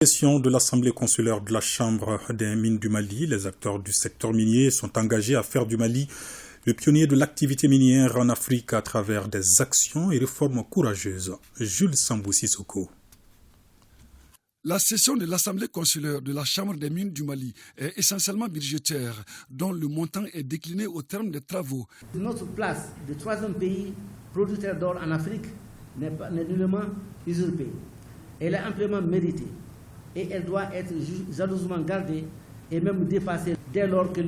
Session de l'Assemblée consulaire de la Chambre des mines du Mali, les acteurs du secteur minier sont engagés à faire du Mali le pionnier de l'activité minière en Afrique à travers des actions et réformes courageuses. Jules Sambou Sissoko. La session de l'Assemblée consulaire de la Chambre des mines du Mali est essentiellement budgétaire, dont le montant est décliné au terme des travaux. Notre place de troisième pays producteur d'or en Afrique n'est nullement usurpée. Elle est amplement méritée. Et elle doit être jalousement gardée et même dépassée dès lors que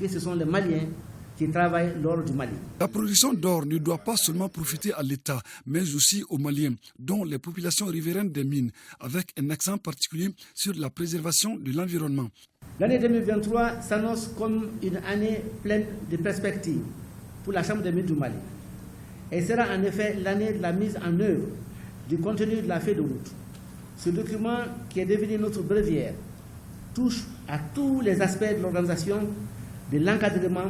ce sont les Maliens qui travaillent l'or du Mali. La production d'or ne doit pas seulement profiter à l'État, mais aussi aux Maliens, dont les populations riveraines des mines, avec un accent particulier sur la préservation de l'environnement. L'année 2023 s'annonce comme une année pleine de perspectives pour la Chambre des mines du Mali. Elle sera en effet l'année de la mise en œuvre du contenu de la feuille de route. Ce document, qui est devenu notre bréviaire, touche à tous les aspects de l'organisation, de l'encadrement,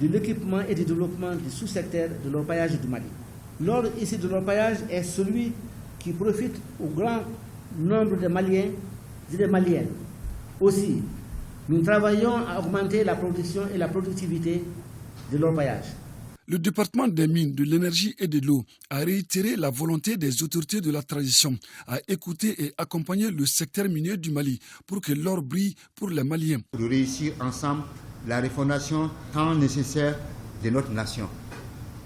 de l'équipement et du développement du sous-secteur de l'orpaillage du Mali. L'or ici de l'orpaillage est celui qui profite au grand nombre de Maliens et de Maliennes. Aussi, nous travaillons à augmenter la production et la productivité de l'orpaillage. Le département des mines, de l'énergie et de l'eau a réitéré la volonté des autorités de la transition à écouter et accompagner le secteur minier du Mali pour que l'or brille pour les Maliens. De réussir ensemble la refondation tant nécessaire de notre nation.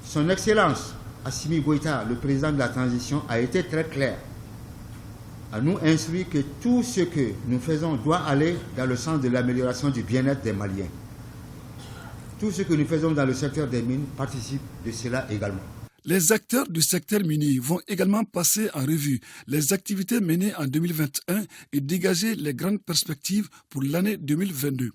Son Excellence Assimi Goïta, le président de la transition, a été très clair à nous instruire que tout ce que nous faisons doit aller dans le sens de l'amélioration du bien-être des Maliens. Tout ce que nous faisons dans le secteur des mines participe de cela également. Les acteurs du secteur minier vont également passer en revue les activités menées en 2021 et dégager les grandes perspectives pour l'année 2022.